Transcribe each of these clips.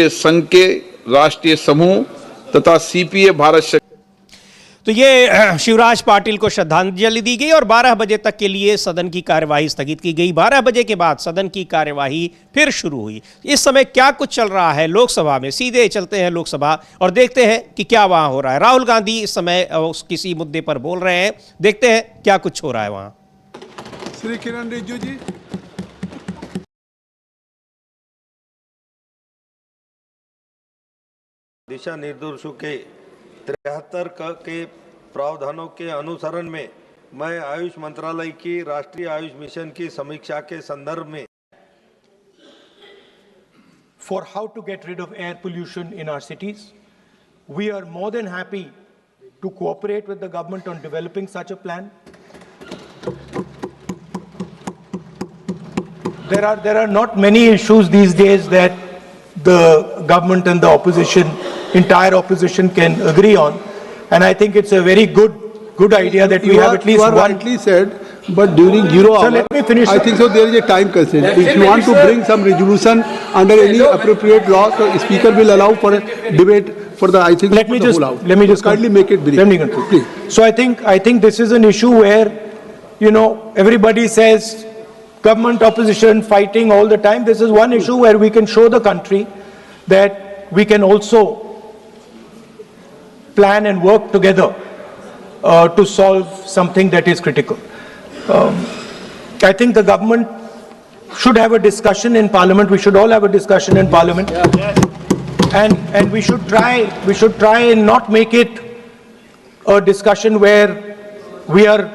संघ के राष्ट्रीय समूह तथा सीपीए भारत। तो ये शिवराज पाटिल को श्रद्धांजलि दी गई और 12 बजे तक के लिए सदन की कार्यवाही स्थगित की गई। 12 बजे के बाद सदन की कार्यवाही फिर शुरू हुई। इस समय क्या कुछ चल रहा है लोकसभा में, सीधे चलते हैं लोकसभा और देखते हैं कि क्या वहां हो रहा है। राहुल गांधी इस समय किसी मुद्दे पर बोल रहे हैं, देखते हैं क्या कुछ हो रहा है वहां। श्री किरण रिजिजू जी। दिशा निर्देशों के 73 के प्रावधानों के अनुसरण में मैं आयुष मंत्रालय की राष्ट्रीय आयुष मिशन की समीक्षा के संदर्भ में for how to get rid of air pollution in our cities. We are more than happy to cooperate with the government on developing such a plan. There are not many issues these days that the government and the opposition, entire opposition can agree on, and I think it's a very good idea that we have at least one. You are rightly said, but during 0 hour, let me finish. I think so there is a time constraint. If you want to bring some resolution under any appropriate law, so speaker will allow for a debate for the, I think, let me just kindly make it brief. Let me conclude, please. So I think this is an issue where, you know, everybody says government opposition fighting all the time. This is one issue where we can show the country that we can also plan and work together to solve something that is critical. I think the government should have a discussion in Parliament. We should all have a discussion in Parliament, and we should try and not make it a discussion where we are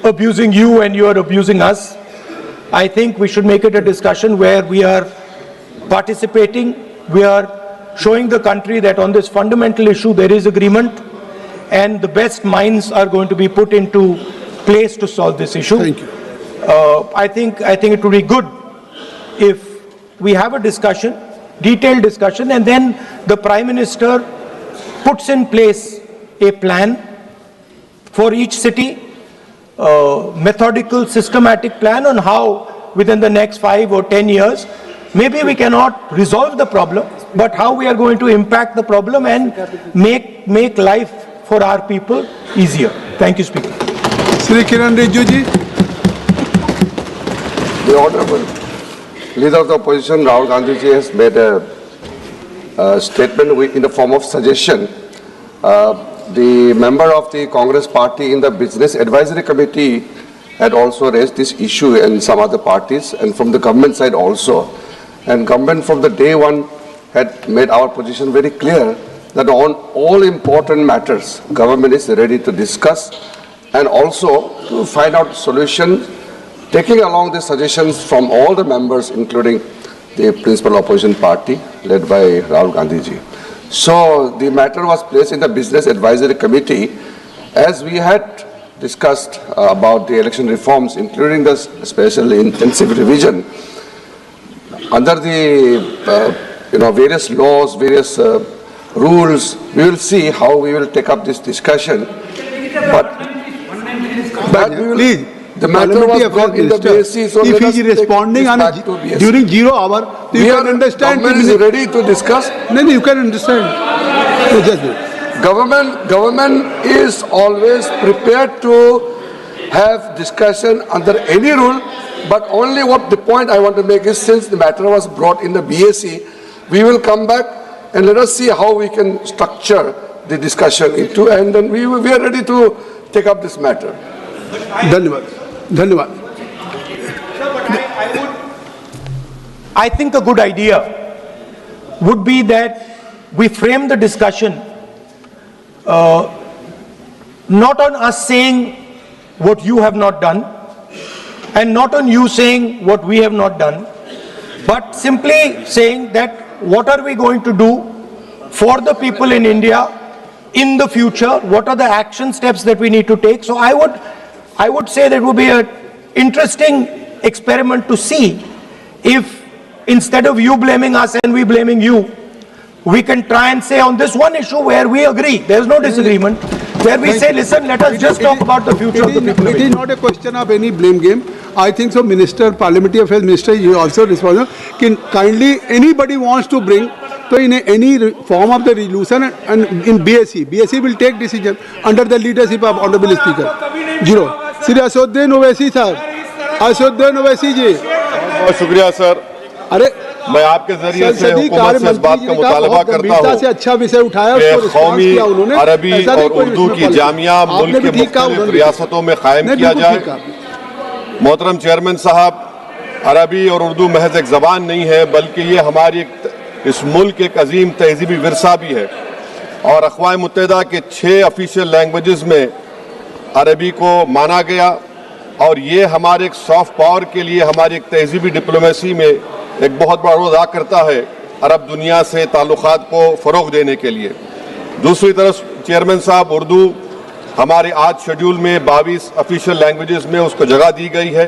abusing you and you are abusing us. I think we should make it a discussion where we are participating, we are showing the country that on this fundamental issue there is agreement, and the best minds are going to be put into place to solve this issue. Thank you. I think it would be good if we have a discussion, detailed discussion, and then the Prime Minister puts in place a plan for each city, methodical, systematic plan on how within the next 5 or 10 years, maybe we cannot resolve the problem, but how we are going to impact the problem and make life for our people easier. Thank you, Speaker. Shri Kiran Rijiju ji. The Honorable Leader of the Opposition, Rahul Gandhi ji, has made a statement in the form of suggestion. The member of the Congress party in the Business Advisory Committee had also raised this issue, and some other parties, and from the government side also. And government from the day one had made our position very clear that on all important matters, government is ready to discuss and also to find out solutions, taking along the suggestions from all the members, including the principal opposition party led by Rahul Gandhi ji. So the matter was placed in the Business Advisory Committee as we had discussed about the election reforms, including the special intensive revision. Under the various laws, various rules, we will see how we will take up this discussion. But we will, please, the matter was brought in the BSC, so if he is responding during 0 hour, you can understand. Government is ready to discuss. No, you can understand. Government is always prepared to have discussion under any rule, but only what the point I want to make is, since the matter was brought in the BSC, we will come back and let us see how we can structure the discussion into, and then we are ready to take up this matter. Dhanyavad. I think a good idea would be that we frame the discussion not on us saying what you have not done and not on you saying what we have not done, but simply saying that what are we going to do for the people in India in the future, what are the action steps that we need to take. So I would say that it would be an interesting experiment to see if, instead of you blaming us and we blaming you, we can try and say on this one issue where we agree, there is no disagreement, where we say, listen, let us just talk about the future of the people. It is not a question of any blame game. I think so. Minister, Parliamentary Affairs Minister, you also responsible. Can kindly anybody wants to bring, so in any form of the resolution and in BSc will take decision under the leadership of Honorable Speaker. Zero. Shri Ashuddin Owaisi sir, Ashuddin Owaisi ji. बहुत शुक्रिया sir. अरे मैं आपके जरिए से हुकूमत से इस बात का मुतालबा करता हूँ से अच्छा विषय उठाया, कि कौमी अरबी और उर्दू की जामिया मुल्क के मुख्तलिफ रियासतों में कायम किया जाए। मोहतरम चेयरमैन साहब, अरबी और उर्दू महज एक ज़बान नहीं है, बल्कि ये हमारी इस मुल्क एक अजीम तहजीबी विरसा भी है। और अक़वाम मुत्तहिदा के 6 ऑफिशियल लैंग्वेजेस में अरबी को माना गया, और ये हमारे एक सॉफ्ट पावर के लिए, हमारी एक तहजीबी डिप्लोमेसी में एक बहुत बड़ा रोल अदा करता है अरब दुनिया से ताल्लुकात को फ़रोग़ देने के लिए। दूसरी तरफ चेयरमैन साहब, उर्दू हमारे आज शेड्यूल में 22 ऑफिशियल लैंग्वेजेस में उसको जगह दी गई है।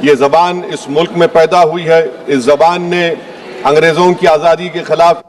ये ज़बान इस मुल्क में पैदा हुई है। इस ज़बान ने अंग्रेज़ों की आज़ादी के ख़िलाफ़।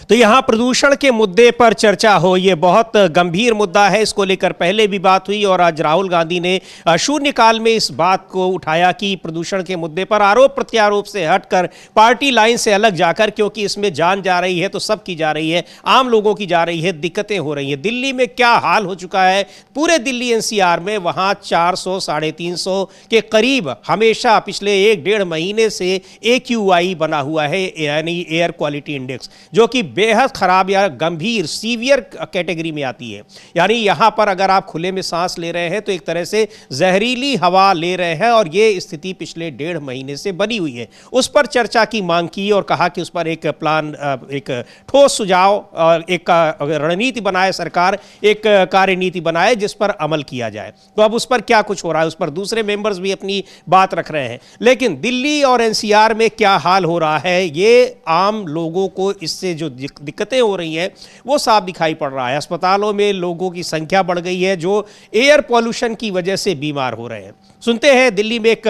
तो यहाँ प्रदूषण के मुद्दे पर चर्चा हो, ये बहुत गंभीर मुद्दा है। इसको लेकर पहले भी बात हुई और आज राहुल गांधी ने शून्यकाल में इस बात को उठाया कि प्रदूषण के मुद्दे पर आरोप प्रत्यारोप से हटकर पार्टी लाइन से अलग जाकर, क्योंकि इसमें जान जा रही है तो सब की जा रही है, आम लोगों की जा रही है, दिक्कतें हो रही हैं। दिल्ली में क्या हाल हो चुका है, पूरे दिल्ली एनसीआर में वहाँ 400 350 के करीब हमेशा पिछले 1-1.5 महीने से AQI बना हुआ है, यानी एयर क्वालिटी इंडेक्स, जो कि बेहद खराब या गंभीर सीवियर कैटेगरी में आती है। यानी यहाँ पर अगर आप खुले में सांस ले रहे हैं तो एक तरह से जहरीली हवा ले रहे हैं, और ये स्थिति पिछले 1.5 महीने से बनी हुई है। उस पर चर्चा की मांग की और कहा कि उस पर एक प्लान, एक ठोस सुझाव और एक रणनीति बनाए सरकार, एक कार्यनीति बनाए जिस पर अमल किया जाए। तो अब उस पर क्या कुछ हो रहा है, उस पर दूसरे मेंबर्स भी अपनी बात रख रहे हैं। लेकिन दिल्ली और एनसीआर में क्या हाल हो रहा है, ये आम लोगों को इससे जो दिक्कतें हो रही हैं वो साफ दिखाई पड़ रहा है। अस्पतालों में लोगों की संख्या बढ़ गई है जो एयर पॉल्यूशन की वजह से बीमार हो रहे हैं। सुनते हैं दिल्ली में एक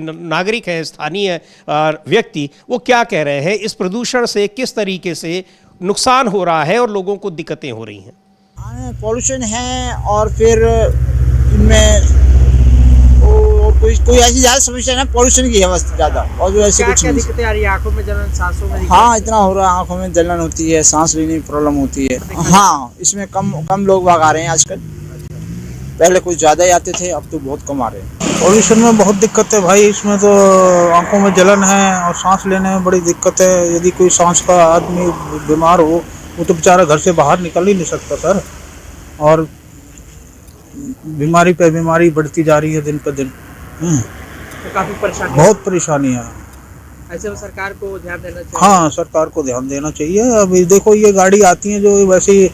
नागरिक है, स्थानीय व्यक्ति, वो क्या कह रहे हैं, इस प्रदूषण से किस तरीके से नुकसान हो रहा है और लोगों को दिक्कतें हो रही हैं। पॉल्यूशन है और फिर इनमें कोई ऐसी ज़्यादा समस्या ना, पॉल्यूशन की है बस ज़्यादा, और जो ऐसी कुछ नहीं। दिक्कतें आ रही है, आंखों में जलन, सांसों में? हाँ, इतना हो रहा है, आंखों में जलन होती है, सांस लेने में प्रॉब्लम होती है। हाँ, इसमें कम लोग आ रहे हैं आजकल, पहले कुछ ज़्यादा ही आते थे, अब तो बहुत कम आ रहे हैं। पॉल्यूशन में बहुत दिक्कत है भाई, इसमें तो आंखों में जलन है और सांस लेने में बड़ी दिक्कत है। यदि कोई सांस का आदमी बीमार हो, वो तो बेचारा घर से बाहर निकल ही नहीं सकता सर, और बीमारी पे बीमारी बढ़ती जा रही है दिन पे दिन। तो काफी परेशानी, बहुत परेशानी है। ऐसे में सरकार को ध्यान देना चाहिए। हाँ, सरकार को ध्यान देना चाहिए। अभी देखो ये गाड़ी आती है जो वैसे ही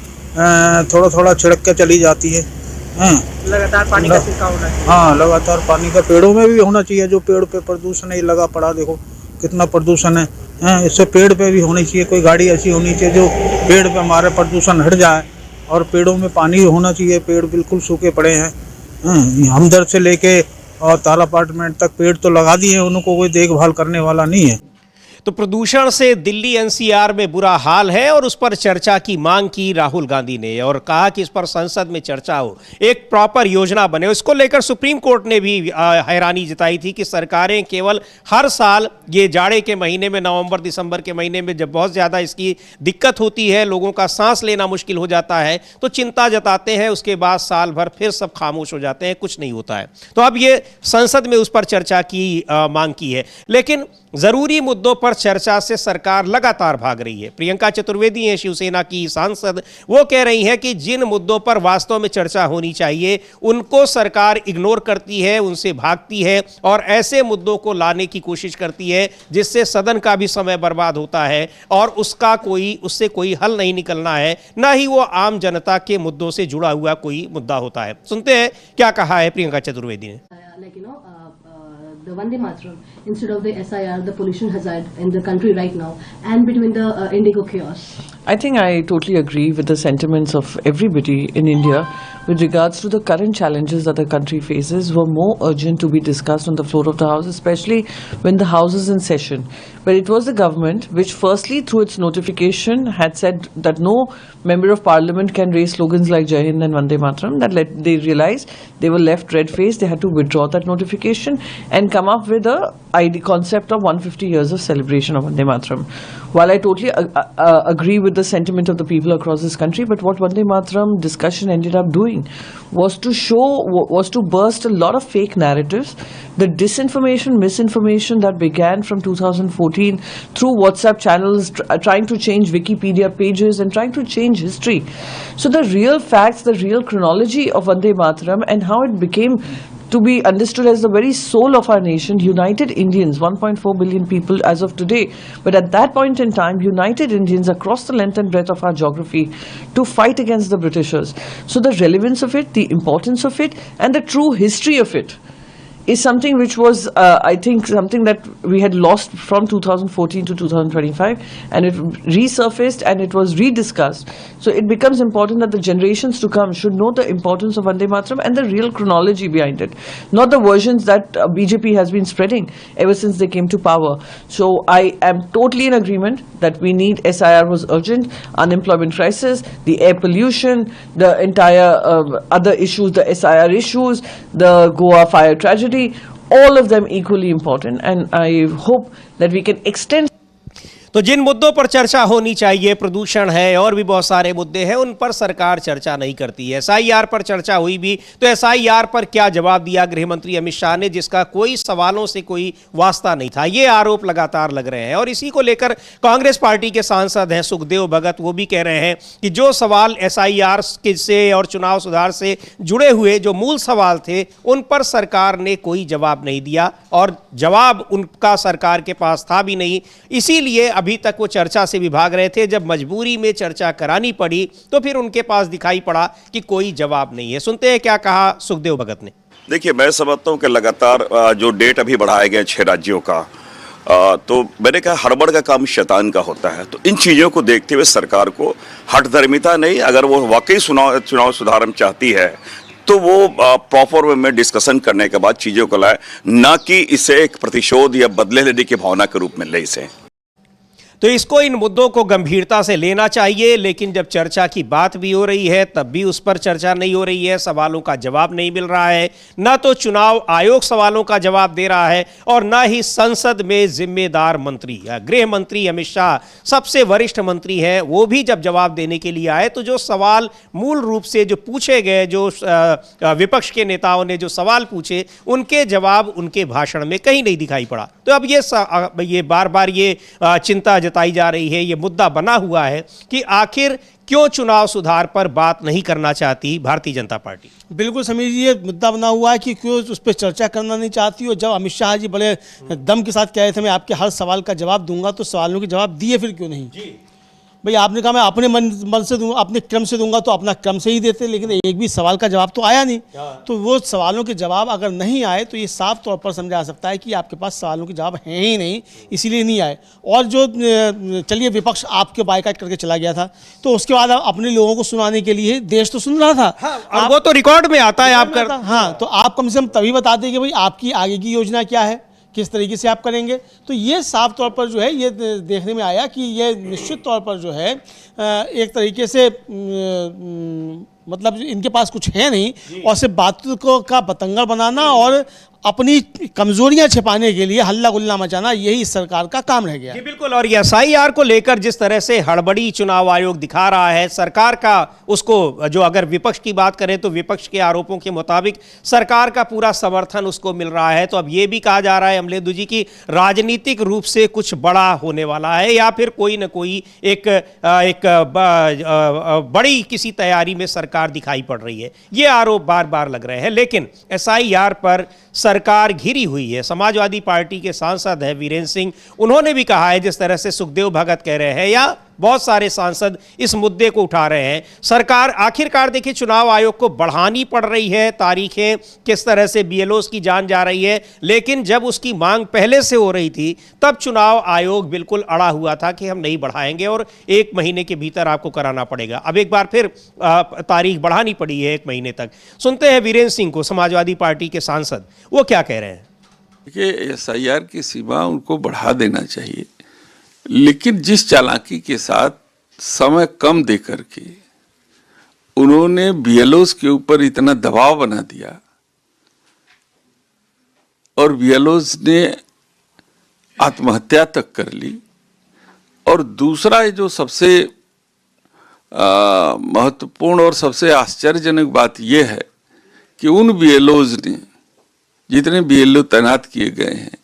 थोड़ा छिड़क के चली जाती है। लगातार पानी का छिड़काव होना चाहिए। हाँ, लगातार पानी का पेड़ों में भी होना चाहिए। जो पेड़ पे प्रदूषण है लगा पड़ा, देखो कितना प्रदूषण है। इससे पेड़ पे भी होनी चाहिए, कोई गाड़ी ऐसी होनी चाहिए जो पेड़ पे हमारे प्रदूषण हट जाए, और पेड़ों में पानी होना चाहिए। पेड़ बिल्कुल सूखे पड़े हैं, हमदर्द से लेके और ताला अपार्टमेंट तक पेड़ तो लगा दिए हैं, उनको कोई देखभाल करने वाला नहीं है। तो प्रदूषण से दिल्ली एनसीआर में बुरा हाल है और उस पर चर्चा की मांग की राहुल गांधी ने, और कहा कि इस पर संसद में चर्चा हो, एक प्रॉपर योजना बने। इसको लेकर सुप्रीम कोर्ट ने भी हैरानी जताई थी कि सरकारें केवल हर साल ये जाड़े के महीने में, नवंबर दिसंबर के महीने में जब बहुत ज़्यादा इसकी दिक्कत होती है, लोगों का सांस लेना मुश्किल हो जाता है, तो चिंता जताते हैं, उसके बाद साल भर फिर सब खामोश हो जाते हैं, कुछ नहीं होता है। तो अब ये संसद में उस पर चर्चा की मांग की है। लेकिन जरूरी मुद्दों पर चर्चा से सरकार लगातार भाग रही है। प्रियंका चतुर्वेदी हैं शिवसेना की सांसद, वो कह रही हैं कि जिन मुद्दों पर वास्तव में चर्चा होनी चाहिए उनको सरकार इग्नोर करती है, उनसे भागती है और ऐसे मुद्दों को लाने की कोशिश करती है जिससे सदन का भी समय बर्बाद होता है और उससे कोई हल नहीं निकलना है, ना ही वो आम जनता के मुद्दों से जुड़ा हुआ कोई मुद्दा होता है। सुनते हैं क्या कहा है प्रियंका चतुर्वेदी ने। The Vande Mataram instead of the SIR, the pollution hazard in the country right now, and between the Indigo chaos. I think I totally agree with the sentiments of everybody in India with regards to the current challenges that the country faces were more urgent to be discussed on the floor of the House, especially when the House is in session. But it was the government which firstly through its notification had said that no member of parliament can raise slogans like Jai Hind and Vande Mataram. They realized they were left red-faced. They had to withdraw that notification and come up with a concept of 150 years of celebration of Vande Mataram. While I totally agree with the sentiment of the people across this country, but what Vande Mataram discussion ended up doing was to burst a lot of fake narratives, the disinformation, misinformation that began from 2014 through WhatsApp channels, trying to change Wikipedia pages and trying to change history. So the real facts, the real chronology of Vande Mataram and how it became to be understood as the very soul of our nation, united Indians, 1.4 billion people as of today. But at that point in time, united Indians across the length and breadth of our geography to fight against the Britishers. So the relevance of it, the importance of it, and the true history of it is something which was, I think, something that we had lost from 2014 to 2025, and it resurfaced and it was rediscussed. So it becomes important that the generations to come should know the importance of Vande Mataram and the real chronology behind it, not the versions that BJP has been spreading ever since they came to power. So I am totally in agreement that we need SIR was urgent, unemployment crisis, the air pollution, the entire other issues, the SIR issues, the Goa fire tragedy, all of them equally important, and I hope that we can extend. तो जिन मुद्दों पर चर्चा होनी चाहिए, प्रदूषण है और भी बहुत सारे मुद्दे हैं, उन पर सरकार चर्चा नहीं करती है। SIR पर चर्चा हुई भी तो SIR पर क्या जवाब दिया गृह मंत्री अमित शाह ने, जिसका कोई सवालों से कोई वास्ता नहीं था। ये आरोप लगातार लग रहे हैं और इसी को लेकर कांग्रेस पार्टी के सांसद हैं सुखदेव भगत, वो भी कह रहे हैं कि जो सवाल SIR से और चुनाव सुधार से जुड़े हुए जो मूल सवाल थे उन पर सरकार ने कोई जवाब नहीं दिया और जवाब उनका सरकार के पास था भी नहीं। इसीलिए अभी तक वो चर्चा से भी भाग रहे थे। जब मजबूरी में चर्चा करानी पड़ी तो फिर उनके पास दिखाई पड़ा कि कोई जवाब नहीं है। सुनते हैं क्या कहा सुखदेव भगत ने। देखिए, मैं समझता हूं कि लगातार जो डेट अभी बढ़ाए गए 6 राज्यों का, तो मैंने कहा हड़बड़ का काम शैतान का होता है। तो इन चीज़ों को देखते हुए सरकार को हठधर्मिता नहीं, अगर वो वाकई चुनाव सुधार चाहती है तो वो प्रॉपर वे में डिस्कशन करने के बाद चीज़ों को लाए, ना कि इसे एक प्रतिशोध या बदले लेने की भावना के रूप में ले इसे। तो इसको, इन मुद्दों को गंभीरता से लेना चाहिए, लेकिन जब चर्चा की बात भी हो रही है तब भी उस पर चर्चा नहीं हो रही है, सवालों का जवाब नहीं मिल रहा है। ना तो चुनाव आयोग सवालों का जवाब दे रहा है और ना ही संसद में जिम्मेदार मंत्री, गृह मंत्री अमित शाह सबसे वरिष्ठ मंत्री हैं, वो भी जब जवाब देने के लिए आए तो जो सवाल मूल रूप से जो पूछे गए, जो विपक्ष के नेताओं ने जो सवाल पूछे, उनके जवाब उनके भाषण में कहीं नहीं दिखाई पड़ा। तो अब ये बार बार ये चिंता जताई जा रही है, ये मुद्दा बना हुआ है कि आखिर क्यों चुनाव सुधार पर बात नहीं करना चाहती भारतीय जनता पार्टी। बिल्कुल समीर जी, ये मुद्दा बना हुआ है कि क्यों उस पर चर्चा करना नहीं चाहती। और जब अमित शाह जी बड़े दम के साथ कह रहे थे मैं आपके हर सवाल का जवाब दूंगा, तो सवालों के जवाब दिए फिर क्यों नहीं जी? भाई आपने कहा मैं अपने मन से दूंगा, अपने क्रम से दूंगा, तो अपना क्रम से ही देते, लेकिन एक भी सवाल का जवाब तो आया नहीं। तो वो सवालों के जवाब अगर नहीं आए तो ये साफ तौर पर समझा जा सकता है कि आपके पास सवालों के जवाब हैं ही नहीं, इसीलिए नहीं आए। और जो चलिए विपक्ष आपके बायकॉट करके चला गया था, तो उसके बाद अपने लोगों को सुनाने के लिए देश तो सुन रहा था। हाँ, वो तो रिकॉर्ड में आता है आपका। हाँ, तो आप कम से कम तभी बताते कि भाई आपकी आगे की योजना क्या है, किस तरीके से आप करेंगे। तो ये साफ तौर पर जो है ये देखने में आया कि ये निश्चित तौर पर जो है एक तरीके से मतलब इनके पास कुछ है नहीं, और सिर्फ बातों को का बतंगड़ बनाना और अपनी कमजोरियां छिपाने के लिए हल्ला गुल्ला मचाना, यही इस सरकार का काम रह गया। जी बिल्कुल। और ये SIR को लेकर जिस तरह से हड़बड़ी चुनाव आयोग दिखा रहा है, सरकार का उसको, जो अगर विपक्ष की बात करें तो विपक्ष के आरोपों के मुताबिक सरकार का पूरा समर्थन उसको मिल रहा है। तो अब ये भी कहा जा रहा है अमलेदु जी की राजनीतिक रूप से कुछ बड़ा होने वाला है, या फिर कोई न कोई एक बड़ी किसी तैयारी में सरकार दिखाई पड़ रही है। ये आरोप बार बार लग रहे हैं। लेकिन SIR पर सरकार घिरी हुई है। समाजवादी पार्टी के सांसद हैं वीरेंद्र सिंह, उन्होंने भी कहा है, जिस तरह से सुखदेव भगत कह रहे हैं या बहुत सारे सांसद इस मुद्दे को उठा रहे हैं। सरकार आखिरकार देखिए चुनाव आयोग को बढ़ानी पड़ रही है तारीखें, किस तरह से बीएलओस की जान जा रही है, लेकिन जब उसकी मांग पहले से हो रही थी तब चुनाव आयोग बिल्कुल अड़ा हुआ था कि हम नहीं बढ़ाएंगे और 1 महीने के भीतर आपको कराना पड़ेगा। अब एक बार फिर तारीख बढ़ानी पड़ी है 1 महीने तक। सुनते हैं वीरेंद्र सिंह को, समाजवादी पार्टी के सांसद, वो क्या कह रहे हैं। देखिए, एसआईआर की सीमा उनको बढ़ा देना चाहिए, लेकिन जिस चालाकी के साथ समय कम दे करके उन्होंने बीएलओस के ऊपर इतना दबाव बना दिया और बीएलओस ने आत्महत्या तक कर ली। और दूसरा जो सबसे महत्वपूर्ण और सबसे आश्चर्यजनक बात यह है कि उन बीएलओस ने, जितने बीएलओ तैनात किए गए हैं,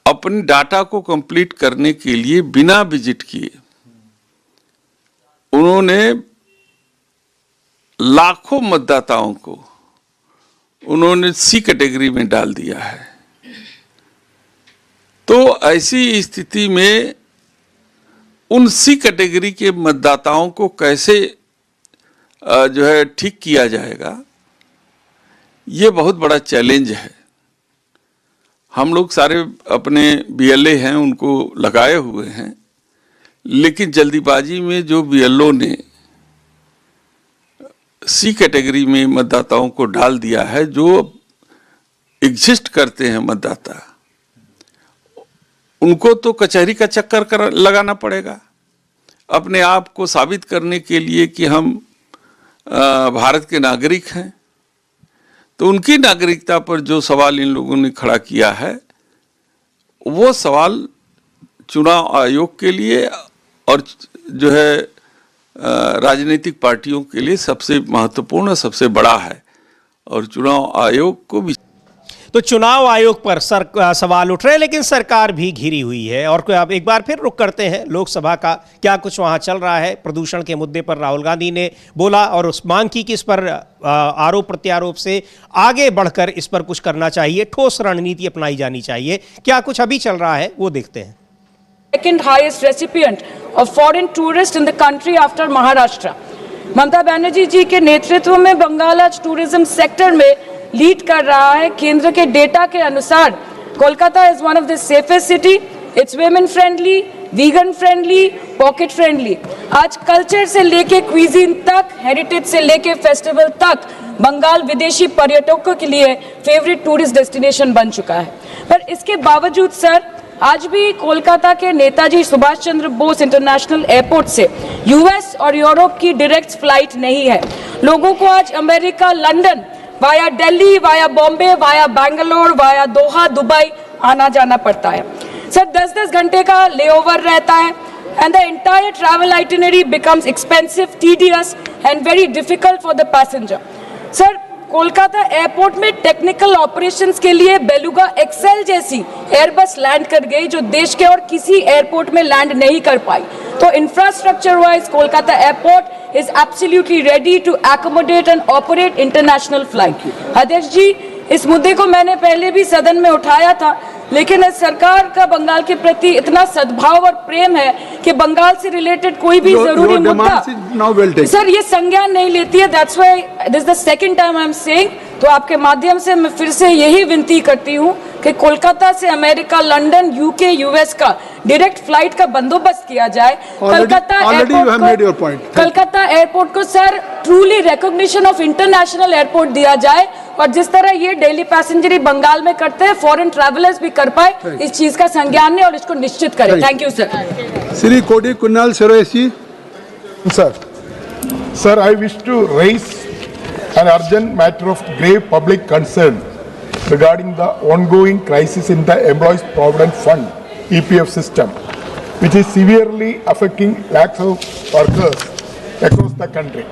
अपने डाटा को कंप्लीट करने के लिए बिना विजिट किए उन्होंने लाखों मतदाताओं को उन्होंने सी कैटेगरी में डाल दिया है। तो ऐसी स्थिति में उन सी कैटेगरी के मतदाताओं को कैसे जो है ठीक किया जाएगा, ये बहुत बड़ा चैलेंज है। हम लोग सारे अपने बीएलए हैं उनको लगाए हुए हैं, लेकिन जल्दीबाजी में जो बीएलओ ने सी कैटेगरी में मतदाताओं को डाल दिया है, जो एग्जिस्ट करते हैं मतदाता, उनको तो कचहरी का चक्कर लगाना पड़ेगा अपने आप को साबित करने के लिए कि हम भारत के नागरिक हैं। तो उनकी नागरिकता पर जो सवाल इन लोगों ने खड़ा किया है, वो सवाल चुनाव आयोग के लिए और जो है राजनीतिक पार्टियों के लिए सबसे महत्वपूर्ण, सबसे बड़ा है। और चुनाव आयोग को भी, तो चुनाव आयोग पर सवाल उठ रहे हैं, लेकिन सरकार भी घिरी हुई है। और अब एक बार फिर रुख करते हैं लोकसभा का, क्या कुछ वहां चल रहा है। प्रदूषण के मुद्दे पर राहुल गांधी ने बोला और उस मांग की कि इस पर आरोप प्रत्यारोप से आगे बढ़कर इस पर कुछ करना चाहिए, ठोस रणनीति अपनाई जानी चाहिए। क्या कुछ अभी चल रहा है वो देखते हैं। Second highest recipient of foreign tourists in the country after Maharashtra. Mamata Banerjee जी के नेतृत्व में बंगाल आज टूरिज्म सेक्टर में लीड कर रहा है। केंद्र के डेटा के अनुसार Kolkata is one of the safest city, it's women friendly, vegan friendly, pocket friendly. आज कल्चर से लेके क्विजीन तक, हेरिटेज से लेके फेस्टिवल तक बंगाल विदेशी पर्यटकों के लिए फेवरेट टूरिस्ट डेस्टिनेशन बन चुका है। पर इसके बावजूद सर, आज भी कोलकाता के नेताजी सुभाष चंद्र बोस इंटरनेशनल एयरपोर्ट से यूएस और यूरोप की डायरेक्ट फ्लाइट नहीं है। लोगों को आज America, London, via Delhi, via Bombay, via Bangalore, via Doha, Dubai आना जाना पड़ता है। सर 10-10 घंटे का लेओवर रहता है and the entire travel itinerary becomes expensive, tedious and very difficult for the passenger. Sir Kolkata airport में टेक्निकल ऑपरेशंस के लिए बेलुगा एक्सेल जैसी एयरबस लैंड कर गई, जो देश के और किसी एयरपोर्ट में लैंड नहीं कर पाई। तो infrastructure wise Kolkata airport is absolutely ready to accommodate and operate international flight. अध्यक्ष जी, इस मुद्दे को मैंने पहले भी सदन में उठाया था, लेकिन इस सरकार का बंगाल के प्रति इतना सद्भाव और प्रेम है कि बंगाल से रिलेटेड कोई भी जरूरी मुद्दा सर ये संज्ञान नहीं लेती है। That's why this is the second time I am saying. तो आपके माध्यम से मैं फिर से यही विनती करती हूँ कि कोलकाता से अमेरिका, लंदन, यूके, यूएस का डायरेक्ट फ्लाइट का बंदोबस्त किया जाए। कलकत्ता एयरपोर्ट को sir truly recognition of international airport दिया जाए, और जिस तरह ये डेली पैसेंजरी बंगाल में करते हैं, फॉरेन ट्रैवलर्स भी कर पाए, इस चीज का संज्ञान लें और इसको निश्चित करें। Thank you sir. श्री कोडी कुन्नाल Suresh ji. Sir, I wish to raise an urgent matter of grave public concern regarding the ongoing crisis in the Employees Provident Fund (EPF) system, which is severely affecting lakhs of workers across the country.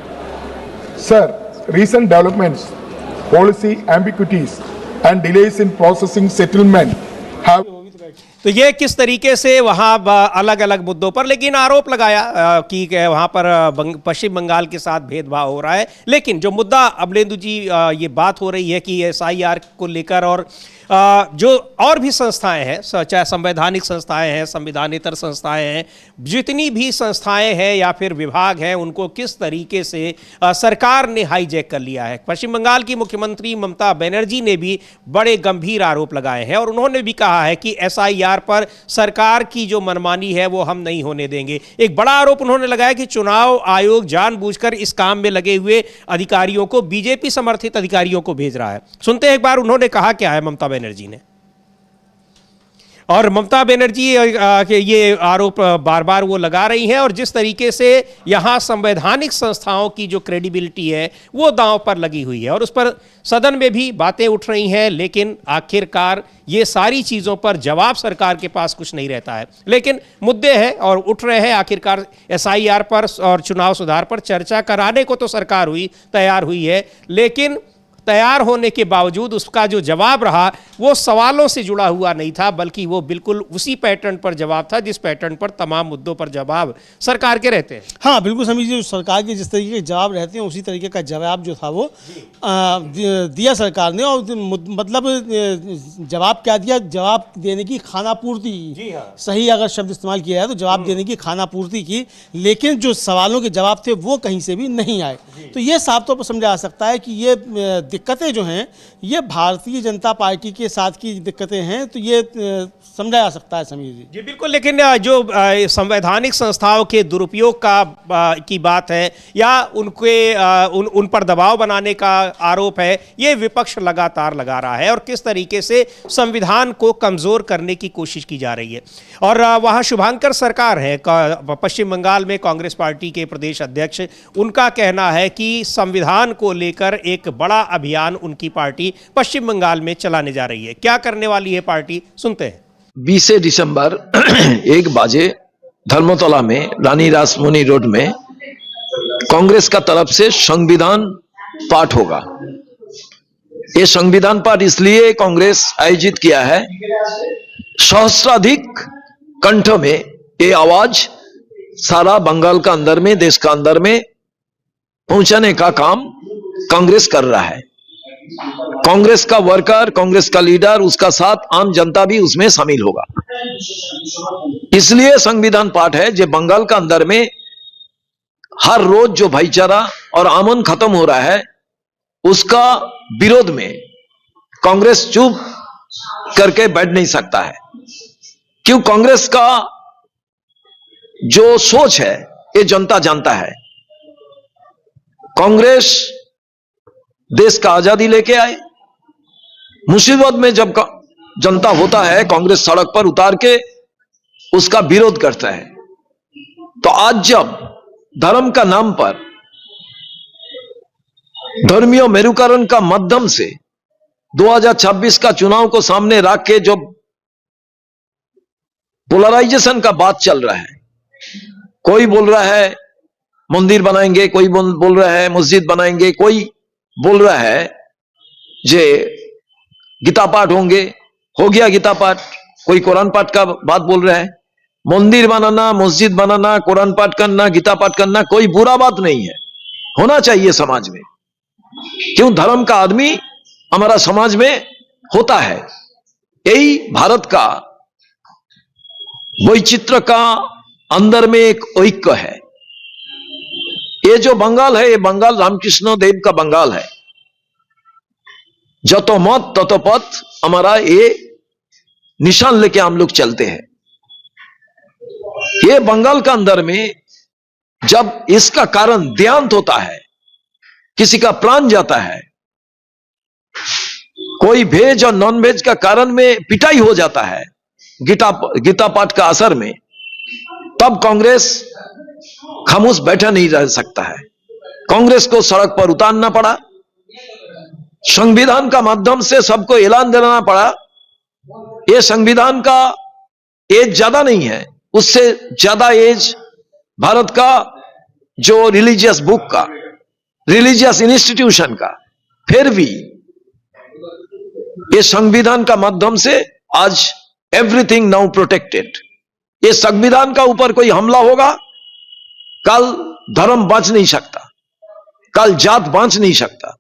Sir, recent developments, policy ambiguities, and delays in processing settlement have. तो ये किस तरीके से वहाँ अलग अलग मुद्दों पर लेकिन आरोप लगाया कि वहाँ पर पश्चिम बंगाल के साथ भेदभाव हो रहा है। लेकिन जो मुद्दा अमलेंदु जी ये बात हो रही है कि एसआईआर को लेकर और जो और भी संस्थाएं हैं, चाहे संवैधानिक संस्थाएं हैं, संविधानेतर संस्थाएं हैं, जितनी भी संस्थाएं हैं या फिर विभाग हैं, उनको किस तरीके से सरकार ने हाईजैक कर लिया है। पश्चिम बंगाल की मुख्यमंत्री ममता बनर्जी ने भी बड़े गंभीर आरोप लगाए हैं और उन्होंने भी कहा है कि SIR पर सरकार की जो मनमानी है वो हम नहीं होने देंगे। एक बड़ा आरोप उन्होंने लगाया कि चुनाव आयोग जानबूझकर इस काम में लगे हुए अधिकारियों को, बीजेपी समर्थित अधिकारियों को भेज रहा है। सुनते हैं एक बार उन्होंने कहा क्या है ममता बनर्जी ने। और ममता बनर्जी के ये आरोप बार बार वो लगा रही हैं और जिस तरीके से यहाँ संवैधानिक संस्थाओं की जो क्रेडिबिलिटी है वो दांव पर लगी हुई है और उस पर सदन में भी बातें उठ रही हैं, लेकिन आखिरकार ये सारी चीज़ों पर जवाब सरकार के पास कुछ नहीं रहता है। लेकिन मुद्दे हैं और उठ रहे हैं। आखिरकार SIR पर और चुनाव सुधार पर चर्चा कराने को तो सरकार तैयार हुई है, लेकिन तैयार होने के बावजूद उसका जो जवाब रहा वो सवालों से जुड़ा हुआ नहीं था, बल्कि वो बिल्कुल उसी पैटर्न पर जवाब था जिस पैटर्न पर तमाम मुद्दों पर जवाब सरकार के रहते हैं। हाँ बिल्कुल समीर जी, सरकार के जिस तरीके के जवाब रहते हैं उसी तरीके का जवाब जो था वो दिया सरकार ने। और मतलब जवाब क्या दिया, जवाब देने की खानापूर्ति, सही अगर शब्द इस्तेमाल किया है तो जवाब देने की खानापूर्ति की, लेकिन जो सवालों के जवाब थे वो कहीं से भी नहीं आए। तो ये साफ तौर पर समझा जा सकता है कि ये दिक्कतें जो हैं ये भारतीय जनता पार्टी के साथ की दिक्कतें हैं। तो ये समझा जा सकता है समीर जी। जी बिल्कुल, लेकिन जो संवैधानिक संस्थाओं के दुरुपयोग की बात है या उन पर दबाव बनाने का आरोप है, ये विपक्ष लगातार लगा रहा है और किस तरीके से संविधान को कमज़ोर करने की कोशिश की जा रही है। और वहाँ शुभांकर सरकार है पश्चिम बंगाल में, कांग्रेस पार्टी के प्रदेश अध्यक्ष, उनका कहना है कि संविधान को लेकर एक बड़ा अभियान उनकी पार्टी पश्चिम बंगाल में चलाने जा रही है। क्या करने वाली है पार्टी, सुनते हैं। 20 दिसंबर 1 बजे धर्मतला में रानी रासमणी रोड में कांग्रेस का तरफ से संविधान पाठ होगा। ये संविधान पाठ इसलिए कांग्रेस आयोजित किया है, सहस्राधिक कंठ में ये आवाज सारा बंगाल का अंदर में, देश का अंदर में पहुंचाने का काम कांग्रेस कर रहा है। कांग्रेस का वर्कर, कांग्रेस का लीडर, उसका साथ आम जनता भी उसमें शामिल होगा। इसलिए संविधान पाठ है जो बंगाल का अंदर में हर रोज जो भाईचारा और अमन खत्म हो रहा है उसका विरोध में कांग्रेस चुप करके बैठ नहीं सकता है। क्यों? कांग्रेस का जो सोच है ये जनता जानता है। कांग्रेस देश का आजादी लेके आए, मुसीबत में जब जनता होता है कांग्रेस सड़क पर उतार के उसका विरोध करता है। तो आज जब धर्म का नाम पर धर्मीय मेरुकरण का माध्यम से 2026 का चुनाव को सामने रख के जो पोलराइजेशन का बात चल रहा है, कोई बोल रहा है मंदिर बनाएंगे, कोई बोल रहा है मस्जिद बनाएंगे, कोई बोल रहा है जे गीता पाठ होंगे, हो गया गीता पाठ, कोई कुरान पाठ का बात बोल रहा है। मंदिर बनाना, मस्जिद बनाना, कुरान पाठ करना, गीता पाठ करना कोई बुरा बात नहीं है, होना चाहिए समाज में। क्यों? धर्म का आदमी हमारा समाज में होता है। यही भारत का वैचित्र का अंदर में एक ऐक्य है। ये जो बंगाल है, ये बंगाल रामकृष्ण देव का बंगाल है। जतो मत ततो पथ, हमारा ये निशान लेके हम लोग चलते हैं। ये बंगाल का अंदर में जब इसका कारण देहांत होता है, किसी का प्राण जाता है, कोई वेज और नॉन वेज का कारण में पिटाई हो जाता है गीता पाठ का असर में, तब कांग्रेस खामोश बैठा नहीं रह सकता है। कांग्रेस को सड़क पर उतारना पड़ा, संविधान का माध्यम से सबको ऐलान देना पड़ा। यह संविधान का एज ज्यादा नहीं है, उससे ज्यादा एज भारत का जो रिलीजियस बुक का, रिलीजियस इंस्टीट्यूशन का, फिर भी ये संविधान का माध्यम से आज एवरीथिंग नाउ प्रोटेक्टेड। ये संविधान का ऊपर कोई हमला होगा, कल धर्म बच नहीं सकता, कल जात बच नहीं सकता।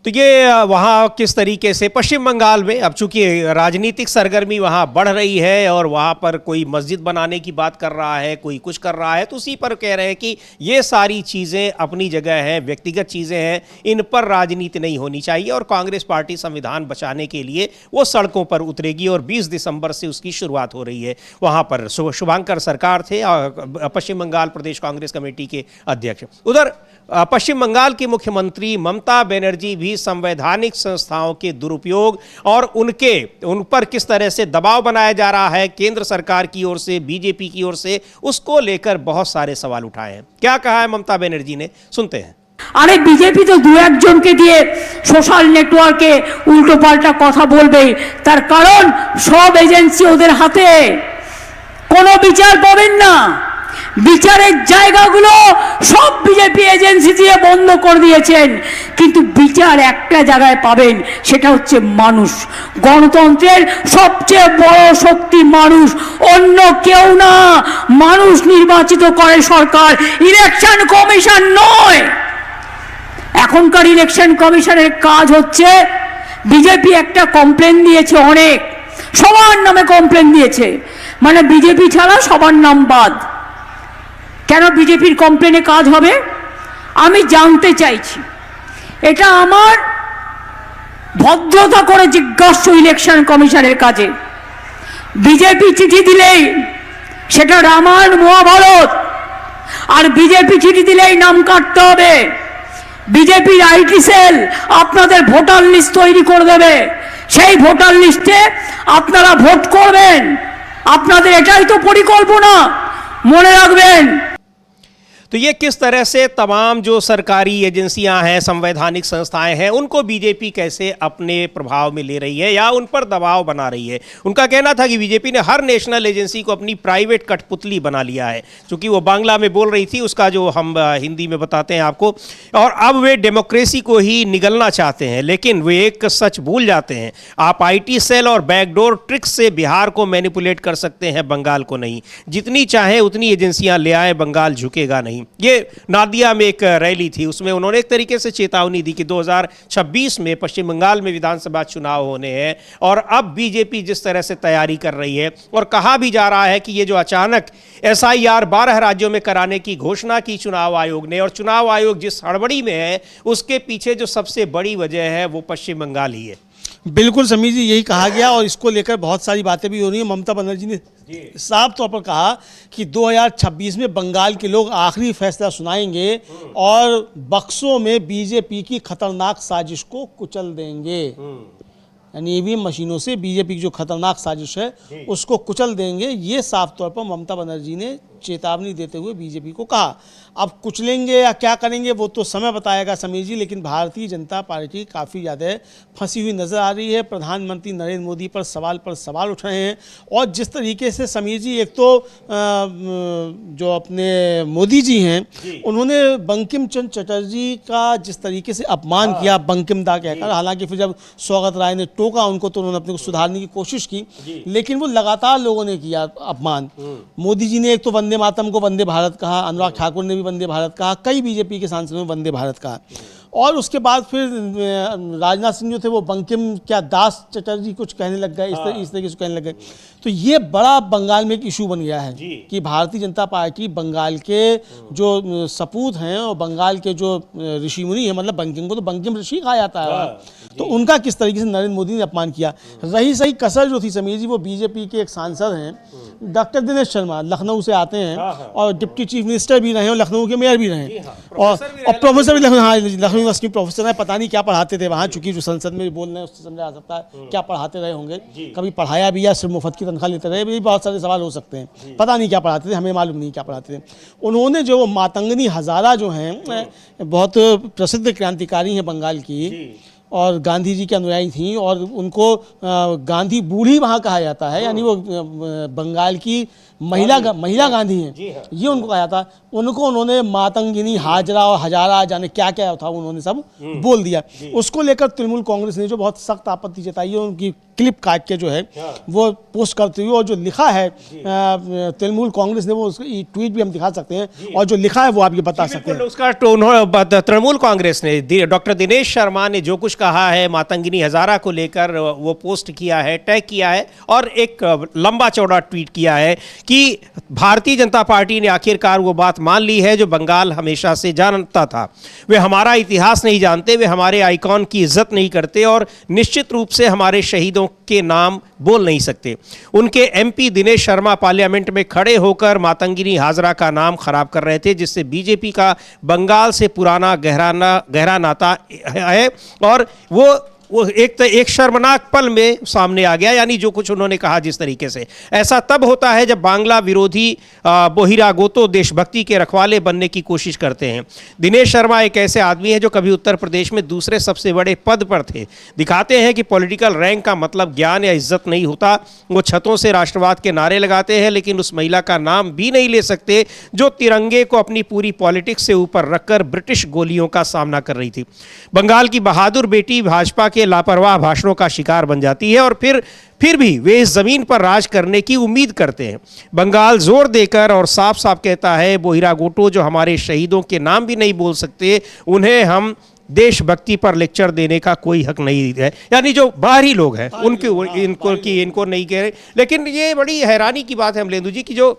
तो ये वहाँ किस तरीके से पश्चिम बंगाल में अब चूंकि राजनीतिक सरगर्मी वहाँ बढ़ रही है और वहाँ पर कोई मस्जिद बनाने की बात कर रहा है, कोई कुछ कर रहा है, तो उसी पर कह रहे हैं कि ये सारी चीज़ें अपनी जगह हैं, व्यक्तिगत चीज़ें हैं, इन पर राजनीति नहीं होनी चाहिए और कांग्रेस पार्टी संविधान बचाने के लिए वो सड़कों पर उतरेगी और 20 दिसंबर से उसकी शुरुआत हो रही है। वहाँ पर शुभंकर सरकार थे पश्चिम बंगाल प्रदेश कांग्रेस कमेटी के अध्यक्ष। उधर पश्चिम बंगाल की मुख्यमंत्री ममता बनर्जी भी संवैधानिक संस्थाओं के दुरुपयोग और उन पर किस तरह से दबाव बनाया जा रहा है केंद्र सरकार की ओर से, बीजेपी की ओर से, उसको लेकर बहुत सारे सवाल उठाए हैं। क्या कहा है ममता बनर्जी ने, सुनते हैं। अरे बीजेपी तो दो एकजन के दिए सोशल नेटवर्के उल्टो पाल्टा कथा बोलबे, तार कारण सब एजेंसी ओদের হাতে, কোনো বিচার পাবেন না। বিচারের জায়গাগুলো সব বিজেপি এজেন্সি দিয়ে বন্ধ করে দিয়েছেন, কিন্তু বিচার একটা জায়গায় পাবেন, সেটা হচ্ছে মানুষ। গণতন্ত্রের সবচেয়ে বড় শক্তি মানুষ, অন্য কেউ না। মানুষ নির্বাচিত করে সরকার, ইলেকশন কমিশন নয়। এখনকার ইলেকশন কমিশনের কাজ হচ্ছে, বিজেপি একটা কমপ্লেন দিয়েছে, অনেক সবার নামে কমপ্লেন দিয়েছে, মানে বিজেপি ছাড়া সবার নাম বাদ। কেন বিজেপির কমপ্লেনে কাজ হবে আমি জানতে চাইছি। এটা আমার ভদ্রতা করে জিজ্ঞাসা ইলেকশন কমিশনের কাছে। বিজেপি চিঠি দিলেই সেটা রামায়ণ মহাভারত, আর বিজেপি চিঠি দিলেই নাম কাটতে হবে। বিজেপির আইটি সেল আপনাদের ভোটার লিস্ট তৈরি করে দেবে, সেই ভোটার লিস্টে আপনারা ভোট করবেন। আপনাদের এটাই তো পরিকল্পনা, মনে রাখবেন। तो ये किस तरह से तमाम जो सरकारी एजेंसियां हैं, संवैधानिक संस्थाएं हैं, उनको बीजेपी कैसे अपने प्रभाव में ले रही है या उन पर दबाव बना रही है। उनका कहना था कि बीजेपी ने हर नेशनल एजेंसी को अपनी प्राइवेट कठपुतली बना लिया है, क्योंकि वो बांग्ला में बोल रही थी, उसका जो हम हिंदी में बताते हैं आपको, और अब वे डेमोक्रेसी को ही निगलना चाहते हैं। लेकिन वे एक सच भूल जाते हैं, आप IT सेल और बैकडोर ट्रिक्स से बिहार को मैनिपुलेट कर सकते हैं, बंगाल को नहीं। जितनी चाहे उतनी एजेंसियां ले आए, बंगाल झुकेगा नहीं। ये नादिया में एक रैली थी, उसमें उन्होंने एक तरीके से चेतावनी दी कि 2026 में पश्चिम बंगाल में विधानसभा चुनाव होने हैं और अब बीजेपी जिस तरह से तैयारी कर रही है, और कहा भी जा रहा है कि ये जो अचानक SIR 12 राज्यों में कराने की घोषणा की चुनाव आयोग ने, और चुनाव आयोग जिस हड़बड़ी में है उसके पीछे जो सबसे बड़ी वजह है वो पश्चिम बंगाल ही है। बिल्कुल समीर जी, यही कहा गया और इसको लेकर बहुत सारी बातें भी हो रही हैं। ममता बनर्जी ने साफ तौर पर कहा कि 2026 में बंगाल के लोग आखिरी फैसला सुनाएंगे और बक्सों में बीजेपी की खतरनाक साजिश को कुचल देंगे। यानी EVM मशीनों से बीजेपी की जो खतरनाक साजिश है उसको कुचल देंगे। ये साफ तौर पर ममता बनर्जी ने चेतावनी देते हुए बीजेपी को कहा। अब कुचलेंगे या क्या करेंगे वो तो समय बताएगा समीर जी, लेकिन भारतीय जनता पार्टी काफ़ी ज़्यादा फंसी हुई नज़र आ रही है। प्रधानमंत्री नरेंद्र मोदी पर सवाल उठ रहे हैं, और जिस तरीके से समीर जी, एक तो जो अपने मोदी जी हैं उन्होंने बंकिम चंद्र चटर्जी का जिस तरीके से अपमान किया, बंकिम दा कहकर, हालांकि फिर जब स्वागत राय ने टोका उनको तो उन्होंने अपने को सुधारने की कोशिश की, लेकिन वो लगातार लोगों ने किया अपमान। मोदी जी ने एक तो वंदे मातरम को वंदे भारत कहा, अनुराग ठाकुर ने भी वंदे भारत कहा, कई बीजेपी के सांसदों ने वंदे भारत कहा, और उसके बाद फिर राजनाथ सिंह जो थे वो बंकिम क्या दास चटर्जी कुछ कहने लग गए, इस तरीके से कहने लग गए। तो ये बड़ा बंगाल में एक इशू बन गया है कि भारतीय जनता पार्टी बंगाल के जो सपूत हैं और बंगाल के जो ऋषि मुनि हैं, मतलब बंकिम को तो बंकिम ऋषि कहा जाता है, तो उनका किस तरीके से नरेंद्र मोदी ने अपमान किया। रही सही कसर जो थी समीर जी, वो बीजेपी के एक सांसद हैं डॉक्टर दिनेश शर्मा, लखनऊ से आते हैं और डिप्टी चीफ मिनिस्टर भी रहे और लखनऊ के मेयर भी रहे और प्रोफेसर भी लखनऊ यूनिवर्सिटी प्रोफेसर है। पता नहीं क्या पढ़ाते थे वहाँ, चूंकि जो संसद में बोल रहे हैं उससे समझा जा सकता है क्या पढ़ाते रहे होंगे, कभी पढ़ाया भी या सिर्फ मुफ्त की तनख्वाह लेते रहे, भी बहुत सारे सवाल हो सकते हैं। पता नहीं क्या पढ़ाते थे, हमें मालूम नहीं क्या पढ़ाते थे। उन्होंने जो मातंगनी हजारा जो हैं, बहुत प्रसिद्ध क्रांतिकारी हैं बंगाल की और गांधी जी के अनुयायी थी, और उनको गांधी बूढ़ी वहाँ कहा जाता है, यानी वो बंगाल की महिला गांधी हैं, ये उनको कहा जाता, उनको उन्होंने मातंगिनी, हाजरा और हजारा जाने क्या क्या था उन्होंने सब बोल दिया। उसको लेकर तृणमूल कांग्रेस ने जो बहुत सख्त आपत्ति जताई है, उनकी क्लिप काट के जो है वो पोस्ट करते हुए, और जो लिखा है तृणमूल कांग्रेस ने, वो ट्वीट भी हम दिखा सकते हैं, और जो लिखा है वो आप ये बता सकते हैं। उसका तृणमूल कांग्रेस ने डॉक्टर दिनेश शर्मा ने जो कुछ कहा है मातंगिनी हजारा को लेकर, वो पोस्ट किया है, टैग किया है, और एक लंबा चौड़ा ट्वीट किया है कि भारतीय जनता पार्टी ने आखिरकार वो बात मान ली है जो बंगाल हमेशा से जानता था। वे हमारा इतिहास नहीं जानते, वे हमारे आइकॉन की इज्जत नहीं करते, और निश्चित रूप से हमारे शहीदों के नाम बोल नहीं सकते। उनके एमपी दिनेश शर्मा पार्लियामेंट में खड़े होकर मातंगिनी हाजरा का नाम खराब कर रहे थे, जिससे बीजेपी का बंगाल से पुराना गहरा नाता है, और वो एक शर्मनाक पल में सामने आ गया। यानी जो कुछ उन्होंने कहा जिस तरीके से, ऐसा तब होता है जब बांग्ला विरोधी बोहिरागोतो देशभक्ति के रखवाले बनने की कोशिश करते हैं। दिनेश शर्मा एक ऐसे आदमी हैं जो कभी उत्तर प्रदेश में दूसरे सबसे बड़े पद पर थे। दिखाते हैं कि पॉलिटिकल रैंक का मतलब ज्ञान या इज्जत नहीं होता। वो छतों से राष्ट्रवाद के नारे लगाते हैं, लेकिन उस महिला का नाम भी नहीं ले सकते जो तिरंगे को अपनी पूरी पॉलिटिक्स से ऊपर रखकर ब्रिटिश गोलियों का सामना कर रही थी। बंगाल की बहादुर बेटी भाजपा के लापरवाह भाषणों का शिकार बन जाती है, और फिर भी वे इस जमीन पर राज करने की उम्मीद करते हैं। बंगाल जोर देकर और साफ साफ कहता है, बोहिरागोटो जो हमारे शहीदों के नाम भी नहीं बोल सकते, उन्हें हम देशभक्ति पर लेक्चर देने का कोई हक नहीं है। यानी जो बाहरी लोग हैं इनको नहीं कह रहे। लेकिन ये बड़ी हैरानी की बात है अमलेंदु जी की जो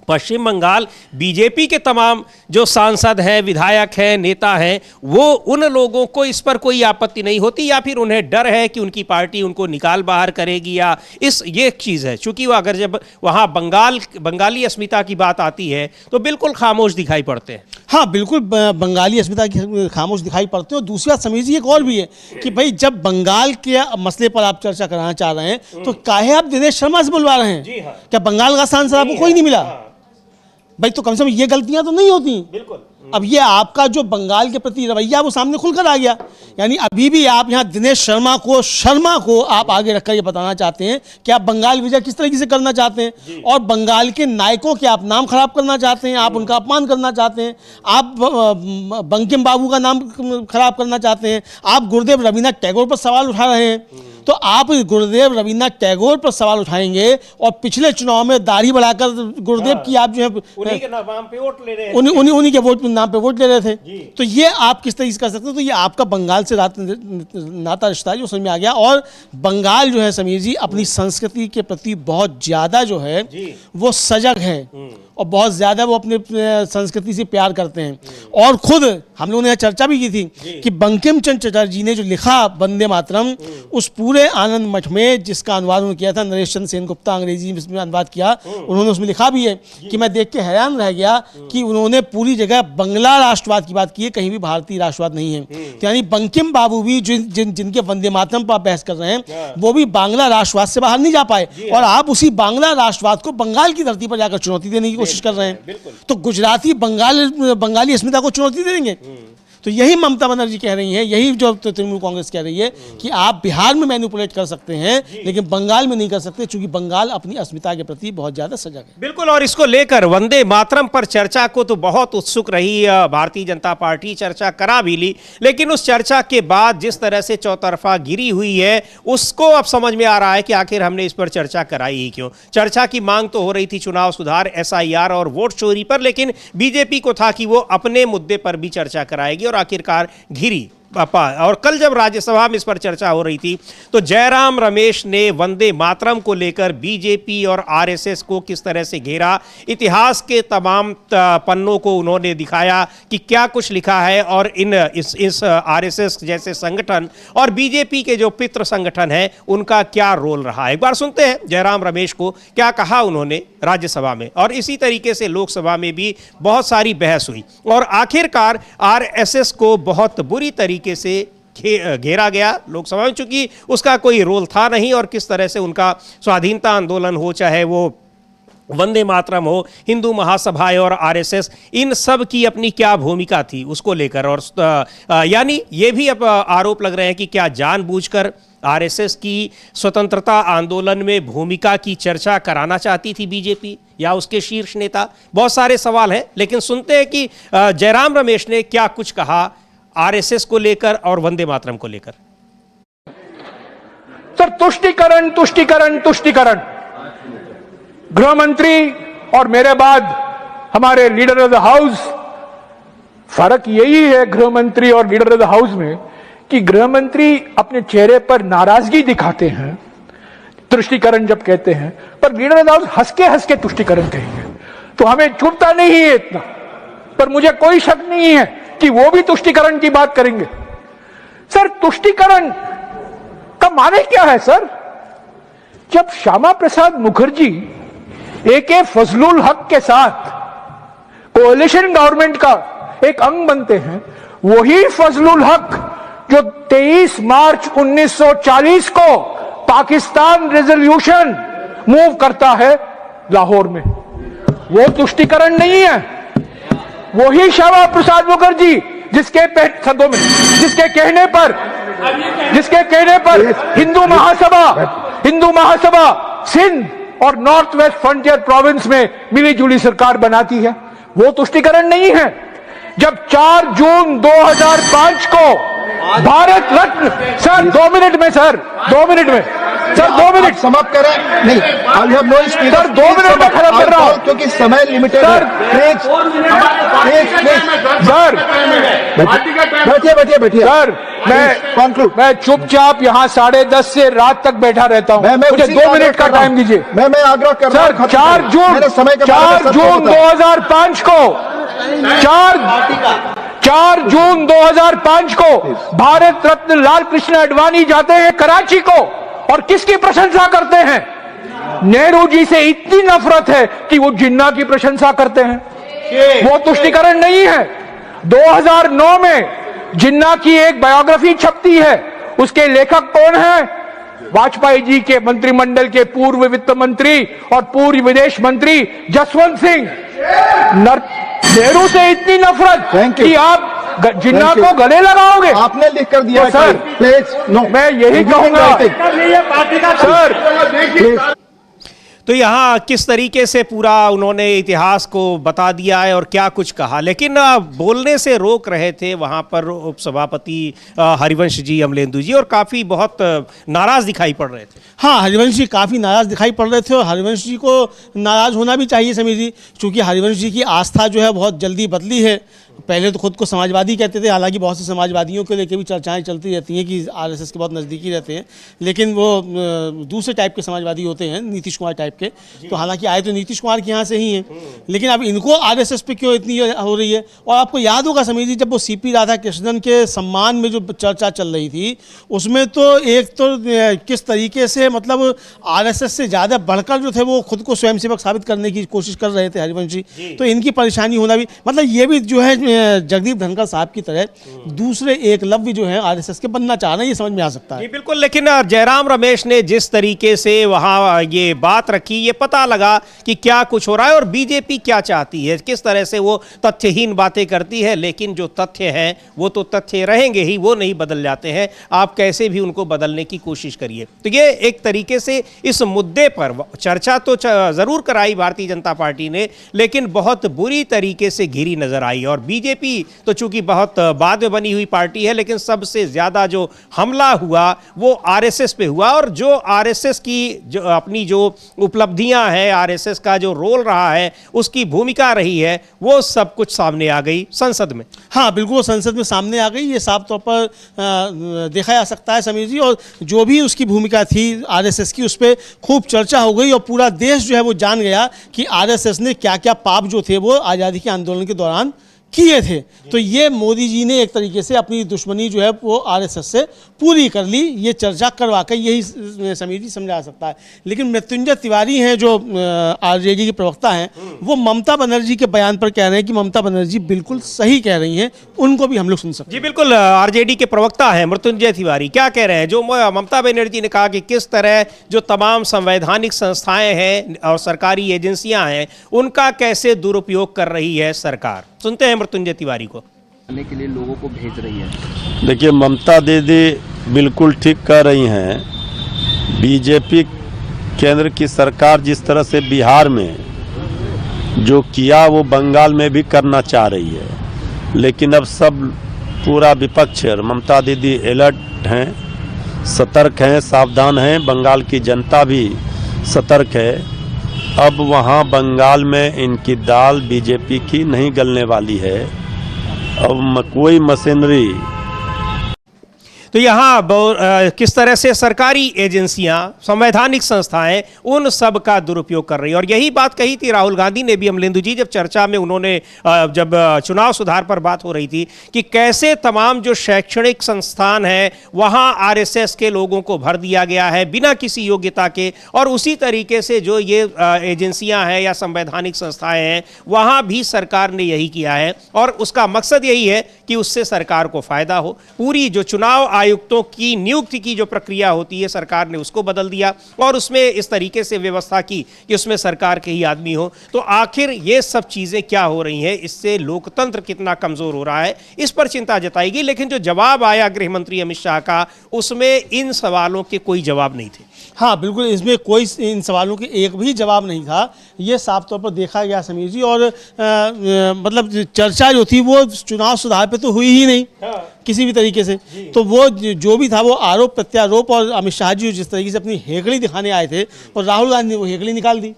पश्चिम बंगाल बीजेपी के तमाम जो सांसद हैं, विधायक हैं, नेता हैं, वो उन लोगों को इस पर कोई आपत्ति नहीं होती, या फिर उन्हें डर है कि उनकी पार्टी उनको निकाल बाहर करेगी, या ये एक चीज़ है। चूंकि वो अगर जब वहाँ बंगाली अस्मिता की बात आती है तो बिल्कुल खामोश दिखाई पड़ते हैं। हाँ, बिल्कुल बंगाली अस्मिता की खामोश दिखाई पड़ते हैं। और दूसरी बात समझिए एक और भी है कि भाई जब बंगाल के मसले पर आप चर्चा कराना चाह रहे हैं तो काहे आप दिनेश शर्मा से बुलवा रहे हैं? क्या बंगाल का सांसद आपको कोई नहीं मिला? भाई तो कम से कम ये गलतियां तो नहीं होती। बिल्कुल। अब ये आपका जो बंगाल के प्रति रवैया वो सामने खुलकर आ गया। यानी अभी भी आप यहाँ दिनेश शर्मा को आप आगे रखकर ये बताना चाहते हैं कि आप बंगाल विजय किस तरीके से करना चाहते हैं, और बंगाल के नायकों के आप नाम खराब करना चाहते हैं, आप उनका अपमान करना चाहते हैं, आप बंकिम बाबू का नाम खराब करना चाहते हैं, आप गुरुदेव रवींद्रनाथ टैगोर पर सवाल उठा रहे हैं। तो आप गुरुदेव रवींद्रनाथ टैगोर पर सवाल उठाएंगे, और पिछले चुनाव में दाढ़ी बढ़ाकर गुरुदेव की आप जो है उन्हीं के नाम पे वोट ले रहे थे, उन्हीं के नाम पे वोट ले रहे थे। तो ये आप किस तरीके से कर सकते हो? तो ये आपका बंगाल से नाता रिश्ता जो समझ में आ गया। और बंगाल जो है समीर जी अपनी संस्कृति के प्रति बहुत ज्यादा जो है वो सजग है, और बहुत ज़्यादा वो अपने संस्कृति से प्यार करते हैं। और खुद हम लोगों ने चर्चा भी की थी कि बंकिम चंद्र चटर्जी ने जो लिखा वंदे मातरम, उस पूरे आनंद मठ में जिसका अनुवाद उन्होंने किया था, नरेश चंद्र सेन गुप्ता अंग्रेजी में अनुवाद किया, उन्होंने उसमें लिखा भी है कि मैं देख के हैरान रह गया कि उन्होंने पूरी जगह बंगला राष्ट्रवाद की बात की है, कहीं भी भारतीय राष्ट्रवाद नहीं है। तो यानी बंकिम बाबू भी जिनके वंदे मातरम पर आप बहस कर रहे हैं, वो भी बांग्ला राष्ट्रवाद से बाहर नहीं जा पाए, और आप उसी बांग्ला राष्ट्रवाद को बंगाल की धरती पर जाकर चुनौती देने की कोशिश कर रहे हैं। तो गुजराती बंगाली अस्मिता को चुनौती देंगे। तो यही ममता बनर्जी कह रही हैं, यही जो तृणमूल कांग्रेस कह रही है कि आप बिहार में मैनिपुलेट कर सकते हैं लेकिन बंगाल में नहीं कर सकते, क्योंकि बंगाल अपनी अस्मिता के प्रति बहुत ज्यादा सजग है। बिल्कुल। और इसको लेकर वंदे मातरम पर चर्चा को तो बहुत उत्सुक रही भारतीय जनता पार्टी, चर्चा करा भी ली, लेकिन उस चर्चा के बाद जिस तरह से चौतरफा गिरी हुई है उसको अब समझ में आ रहा है कि आखिर हमने इस पर चर्चा कराई ही क्यों। चर्चा की मांग तो हो रही थी चुनाव सुधार, SIR और वोट चोरी पर, लेकिन बीजेपी को था कि वो अपने मुद्दे पर भी चर्चा कराएगी, और आखिरकार घिरी। और कल जब राज्यसभा में इस पर चर्चा हो रही थी तो जयराम रमेश ने वंदे मातरम को लेकर बीजेपी और RSS को किस तरह से घेरा, इतिहास के तमाम पन्नों को उन्होंने दिखाया कि क्या कुछ लिखा है, और इस RSS जैसे संगठन और बीजेपी के जो पितृ संगठन है उनका क्या रोल रहा है। एक बार सुनते हैं जयराम रमेश को, क्या कहा उन्होंने राज्यसभा में, और इसी तरीके से लोकसभा में भी बहुत सारी बहस हुई, और आखिरकार RSS को बहुत बुरी तरीके से घेरा गया लोकसभा में, चूंकि उसका कोई रोल था नहीं, और किस तरह से उनका स्वाधीनता आंदोलन हो, चाहे वो वंदे मातरम हो, हिंदू महासभाएं और RSS, इन सब की अपनी क्या भूमिका थी उसको लेकर। और यानी ये भी अब आरोप लग रहे हैं कि क्या जानबूझकर आरएसएस की स्वतंत्रता आंदोलन में भूमिका की चर्चा कराना चाहती थी बीजेपी या उसके शीर्ष नेता? बहुत सारे सवाल हैं, लेकिन सुनते हैं कि जयराम रमेश ने क्या कुछ कहा आरएसएस को लेकर और वंदे मातरम को लेकर। सर, तुष्टीकरण तुष्टीकरण तुष्टीकरण, गृह मंत्री और मेरे बाद हमारे लीडर ऑफ द हाउस, फर्क यही है गृह मंत्री और लीडर ऑफ द हाउस में कि गृह मंत्री अपने चेहरे पर नाराजगी दिखाते हैं तुष्टीकरण जब कहते हैं, पर लीडर ऑफ द हाउस हंस के तुष्टीकरण कहेंगे। तो हमें चुभता नहीं है इतना, पर मुझे कोई शक नहीं है कि वो भी तुष्टीकरण की बात करेंगे। सर, तुष्टीकरण का माने क्या है सर? जब श्यामा प्रसाद मुखर्जी AK फजलुल हक के साथ कोalition गवर्नमेंट का एक अंग बनते हैं, वही फजलुल हक जो 23 मार्च 1940 को पाकिस्तान रेजोल्यूशन मूव करता है लाहौर में, वो तुष्टीकरण नहीं है। वही श्यामा प्रसाद मुखर्जी जिसके कहने पर हिंदू महासभा सिंध और नॉर्थ वेस्ट फ्रंटियर प्रोविंस में मिलीजुली सरकार बनाती है, वो तुष्टीकरण नहीं है। जब 4 जून 2005 को भारत रत्न, सर 2 मिनट में सर 2 मिनट में सर 2 मिनट समाप्त करें। नहीं, सर 2 मिनट में खत्म कर रहा हूं क्योंकि समय लिमिटेड है। सर बैठिए सर, मैं चुपचाप यहाँ 10:30 से रात तक बैठा रहता हूँ, मुझे 2 मिनट का टाइम दीजिए। मैं आग्रह कर रहा हूँ। 4 जून 2005 को 4 जून 2005 को भारत रत्न लाल कृष्ण आडवाणी जाते हैं कराची को और किसकी प्रशंसा करते हैं? नेहरू जी से इतनी नफरत है कि वो जिन्ना की प्रशंसा करते हैं। वो तुष्टीकरण नहीं है। 2009 में जिन्ना की एक बायोग्राफी छपती है, उसके लेखक कौन है? वाजपेयी जी के मंत्रिमंडल के पूर्व वित्त मंत्री और पूर्व विदेश मंत्री जसवंत सिंह। नेहरू से इतनी नफरत कि आप जिन्ना को गले लगाओगे? आपने लिख कर दिया तो सर, प्लीज नो, मैं यही कहूंगा सर प्लीज। तो यहाँ किस तरीके से पूरा उन्होंने इतिहास को बता दिया है और क्या कुछ कहा, लेकिन बोलने से रोक रहे थे वहाँ पर उपसभापति हरिवंश जी, अमलेंदु जी, और काफ़ी बहुत नाराज़ दिखाई पड़ रहे थे। हाँ, हरिवंश जी काफ़ी नाराज़ दिखाई पड़ रहे थे और हरिवंश जी को नाराज़ होना भी चाहिए समीर जी, क्योंकि हरिवंश जी की आस्था जो है बहुत जल्दी बदली है। पहले तो खुद को समाजवादी कहते थे, हालांकि बहुत से समाजवादियों को लेकर भी चर्चाएं चलती रहती हैं कि आरएसएस के बहुत नज़दीकी रहते हैं, लेकिन वो दूसरे टाइप के समाजवादी होते हैं, नीतीश कुमार टाइप के। तो हालांकि आए तो नीतीश कुमार के यहाँ से ही हैं, लेकिन अब इनको आरएसएस पे क्यों इतनी हो रही है? और आपको याद होगा समीर जी, जब वो CP राधाकृष्णन के सम्मान में जो चर्चा चल रही थी, उसमें तो एक तो किस तरीके से मतलब आरएसएस से ज़्यादा बढ़कर जो थे वो खुद को स्वयंसेवक साबित करने की कोशिश कर रहे थे हरिवंश जी। तो इनकी परेशानी होना भी, मतलब ये भी जो है जगदीप धनखड़ साहब की तरह दूसरे एकलव्य जो है आरएसएस के बनना चाह रहे हैं, ये समझ में आ सकता है। बिल्कुल, लेकिन जयराम रमेश ने जिस तरीके से वहां ये बात रखी, ये पता लगा कि क्या कुछ हो रहा है और बीजेपी क्या चाहती है, किस तरह से वो तथ्यहीन बातें करती है। लेकिन जो तथ्य हैं वो तो तथ्य रहेंगे ही, वो नहीं बदल जाते हैं, आप कैसे भी उनको बदलने की कोशिश करिए। तो ये एक तरीके से इस मुद्दे पर चर्चा तो जरूर कराई भारतीय जनता पार्टी ने, लेकिन बहुत बुरी तरीके से घिरी नजर आई। और बीजेपी तो चूंकि बहुत बाद में बनी हुई पार्टी है, लेकिन सबसे ज्यादा जो हमला हुआ वो आरएसएस पे हुआ। और जो आरएसएस की जो अपनी जो उपलब्धियां हैं, आरएसएस का जो रोल रहा है, उसकी भूमिका रही है, वो सब कुछ सामने आ गई संसद में। हाँ बिल्कुल, संसद में सामने आ गई, ये साफ तौर पर देखा जा सकता है समीर जी। और जो भी उसकी भूमिका थी आरएसएस की, उस पर खूब चर्चा हो गई और पूरा देश जो है वो जान गया कि आरएसएस ने क्या क्या पाप जो थे वो आज़ादी के आंदोलन के दौरान किए थे। तो ये मोदी जी ने एक तरीके से अपनी दुश्मनी जो है वो आरएसएस से पूरी कर ली, ये चर्चा करवा कर, यही समीर जी समझा सकता है। लेकिन मृत्युंजय तिवारी हैं जो आरजेडी के प्रवक्ता हैं, वो ममता बनर्जी के बयान पर कह रहे हैं कि ममता बनर्जी बिल्कुल सही कह रही हैं, उनको भी हम लोग सुन सकते हैं। जी बिल्कुल, आरजेडी के प्रवक्ता हैं मृत्युंजय तिवारी, क्या कह रहे हैं? जो ममता बनर्जी ने कहा कि किस तरह जो तमाम संवैधानिक संस्थाएं हैं और सरकारी एजेंसियां हैं, उनका कैसे दुरुपयोग कर रही है सरकार। सुनते हैं मृत्युंजय तिवारी को। के लिए लोगों को भेज रही है। देखिए, ममता दीदी बिल्कुल ठीक कह रही हैं। बीजेपी केंद्र की सरकार जिस तरह से बिहार में जो किया वो बंगाल में भी करना चाह रही है, लेकिन अब सब पूरा विपक्ष और ममता दीदी अलर्ट हैं, सतर्क हैं, सावधान हैं। बंगाल की जनता भी सतर्क है। अब वहाँ बंगाल में इनकी दाल बीजेपी की नहीं गलने वाली है। अब कोई मशीनरी तो यहाँ किस तरह से सरकारी एजेंसियां, संवैधानिक संस्थाएं उन सब का दुरुपयोग कर रही है। और यही बात कही थी राहुल गांधी ने भी, अमलेंदु जी, जब चर्चा में उन्होंने जब चुनाव सुधार पर बात हो रही थी कि कैसे तमाम जो शैक्षणिक संस्थान हैं वहाँ आरएसएस के लोगों को भर दिया गया है बिना किसी योग्यता के, और उसी तरीके से जो ये एजेंसियां हैं या संवैधानिक संस्थाएं हैं वहाँ भी सरकार ने यही किया है। और उसका मकसद यही है कि उससे सरकार को फायदा हो। पूरी जो चुनाव आयुक्तों की नियुक्ति की जो प्रक्रिया होती है सरकार ने उसको बदल दिया और उसमें इस तरीके से व्यवस्था की कि उसमें सरकार के ही आदमी हो। तो आखिर ये सब चीजें क्या हो रही हैं, इससे लोकतंत्र कितना कमजोर हो रहा है, इस पर चिंता जताई गई। लेकिन जो जवाब आया गृह मंत्री अमित शाह का, उसमें इन सवालों के कोई जवाब नहीं थे। हाँ बिल्कुल, इसमें कोई इन सवालों के एक भी जवाब नहीं था, ये साफ तौर पर देखा गया समीर जी। और मतलब चर्चा जो थी वो चुनाव सुधार पे तो हुई ही नहीं किसी भी तरीके से। तो वो जो भी था वो आरोप प्रत्यारोप, और अमित शाह जी जिस तरीके से अपनी हेकड़ी दिखाने आए थे और राहुल गांधी ने वो हेकड़ी निकाल दी।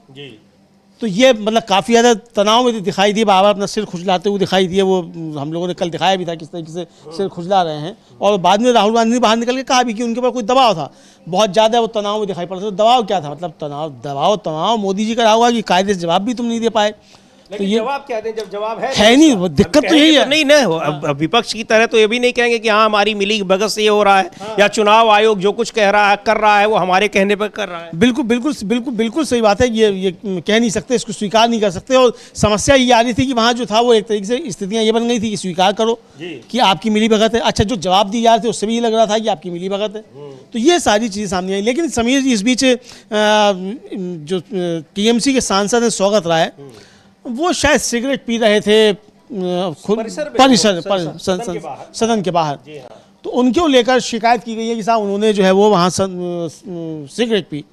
तो ये मतलब काफ़ी ज़्यादा तनाव में दिखाई दिए, बार बार अपना सिर खुजलाते हुए दिखाई दिए। वो हम लोगों ने कल दिखाया भी था किस तरीके से सिर खुजला रहे हैं। और बाद में राहुल गांधी ने बाहर निकल के कहा भी कि उनके ऊपर कोई दबाव था, बहुत ज़्यादा वो तनाव में दिखाई पड़ता था। तो दबाव क्या था, मतलब दबाव मोदी जी का रहा होगा कि कायदे से जवाब भी तुम नहीं दे पाए। तो ये जवाब क्या दें जब जवाब है नहीं, वो दिक्कत तो यही है। नहीं ना, अब विपक्ष की तरह तो ये भी नहीं कहेंगे कि हाँ हमारी मिली भगत से ये हो रहा है, या चुनाव आयोग जो कुछ कह रहा है कर रहा है वो हमारे कहने पर कर रहा है। बिल्कुल बिल्कुल बिल्कुल बिल्कुल सही बात है। ये कह नहीं सकते, इसको स्वीकार नहीं कर सकते। और समस्या ये आ रही थी कि वहाँ जो था वो एक तरीके से स्थितियाँ ये बन गई थी कि स्वीकार करो कि आपकी मिली भगत है। अच्छा, जो जवाब दिए जा रहे थे उससे भी ये लग रहा था कि आपकी मिली भगत है। तो ये सारी चीज़ें सामने आई। लेकिन समीर जी, इस बीच जो टीएमसी के सांसद हैं स्वागत राय, वो शायद सिगरेट पी रहे थे सदन के बाहर। तो उनको लेकर शिकायत की गई है कि साहब उन्होंने जो है वो वहाँ सिगरेट पी।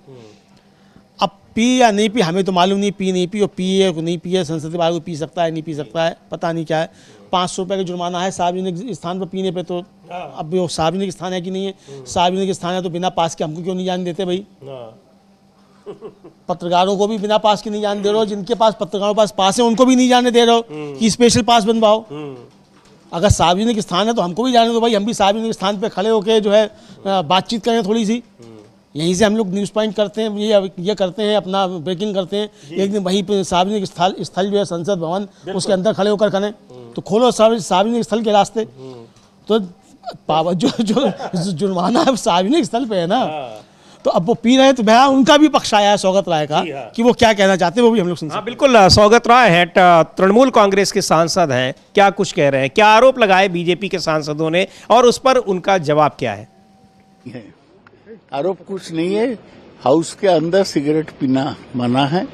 अब पी या नहीं पी हमें तो मालूम नहीं, पी नहीं पी, और पिए को नहीं पिए, संसद के बाहर को पी सकता है नहीं पी सकता है, पता नहीं क्या है। 500 रुपये का जुर्माना है सार्वजनिक स्थान पर पीने पे। तो अब वो सार्वजनिक स्थान है कि नहीं है, सार्वजनिक स्थान है तो बिना पास के हमको क्यों नहीं जाने देते भाई। पत्रकारों को भी बिना पास के नहीं जाने दे रहे हो, जिनके पास पत्रकारों के पास है उनको भी नहीं जाने दे रहे हो कि स्पेशल पास बनवाओ। अगर सार्वजनिक स्थान है तो हमको भी जाने दो भाई, हम भी सार्वजनिक स्थान पे खड़े होकर जो है बातचीत करें थोड़ी सी। यहीं से हम लोग न्यूज़ पॉइंट करते हैं, ये करते हैं, अपना ब्रेकिंग करते हैं। एक दिन वहीं पे सार्वजनिक स्थल जो है संसद भवन, उसके अंदर खड़े होकर करें। तो खोलो सार्वजनिक स्थल के रास्ते। तो जो जुर्माना है सार्वजनिक स्थल पे है ना। तो अब वो पी रहे हैं तो भैया उनका भी पक्ष आया है सौगत राय का कि वो क्या कहना चाहते हैं, वो भी हम लोग सुन सकते हैं। बिल्कुल, सौगत राय है, तृणमूल कांग्रेस के सांसद हैं, क्या कुछ कह रहे हैं, क्या आरोप लगाए बीजेपी के सांसदों ने और उस पर उनका जवाब क्या है? आरोप कुछ नहीं है। हाउस के अंदर सिगरेट पीना मना है,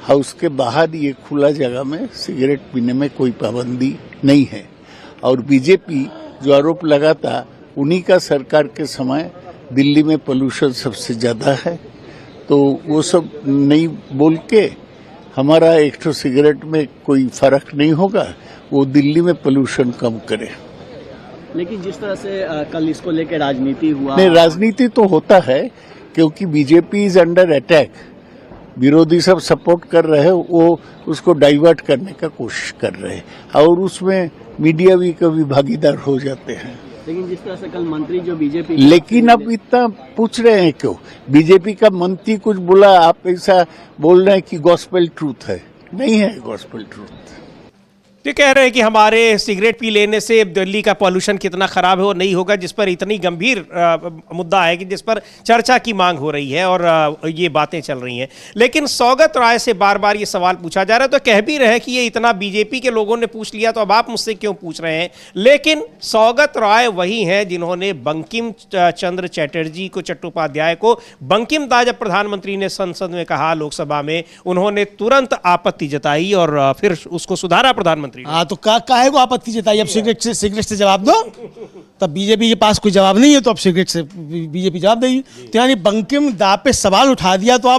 हाउस के बाहर ये खुला जगह में सिगरेट पीने में कोई पाबंदी नहीं है। और बीजेपी जो आरोप लगाता, उन्हीं का सरकार के समय दिल्ली में पोल्यूशन सबसे ज्यादा है। तो वो सब नहीं बोल के हमारा एक तो सिगरेट में कोई फर्क नहीं होगा, वो दिल्ली में पोल्यूशन कम करे। लेकिन जिस तरह से कल इसको लेकर राजनीति हुआ, नहीं राजनीति तो होता है क्योंकि बीजेपी इज अंडर अटैक। विरोधी सब सपोर्ट कर रहे हैं, वो उसको डाइवर्ट करने का कोशिश कर रहे हैं और उसमें मीडिया भी कभी भागीदार हो जाते हैं। लेकिन जिस तरह से कल मंत्री जो बीजेपी, लेकिन अब इतना पूछ रहे हैं क्यों? बीजेपी का मंत्री कुछ बोला, आप ऐसा बोल रहे हैं कि गॉस्पेल ट्रूथ है। नहीं है गॉस्पेल ट्रूथ। तो कह रहे हैं कि हमारे सिगरेट पी लेने से दिल्ली का पॉल्यूशन कितना खराब है वो नहीं होगा, जिस पर इतनी गंभीर मुद्दा है कि जिस पर चर्चा की मांग हो रही है और ये बातें चल रही हैं। लेकिन सौगत राय से बार बार ये सवाल पूछा जा रहा है, तो कह भी रहे कि ये इतना बीजेपी के लोगों ने पूछ लिया तो अब आप मुझसे क्यों पूछ रहे हैं। लेकिन सौगत राय वही हैं जिन्होंने बंकिम चंद्र चटर्जी को, चट्टोपाध्याय को बंकिम दा जब प्रधानमंत्री ने संसद में कहा, लोकसभा में, उन्होंने तुरंत आपत्ति जताई और फिर उसको सुधारा प्रधानमंत्री मुख्यमंत्री। हाँ तो काहे को आपत्ति जताई? अब सिगरेट से जवाब दो। तब बीजेपी के पास कोई जवाब नहीं है तो अब सिगरेट से बीजेपी जवाब देगी। तो यानी बंकिम दा पे सवाल उठा दिया तो आप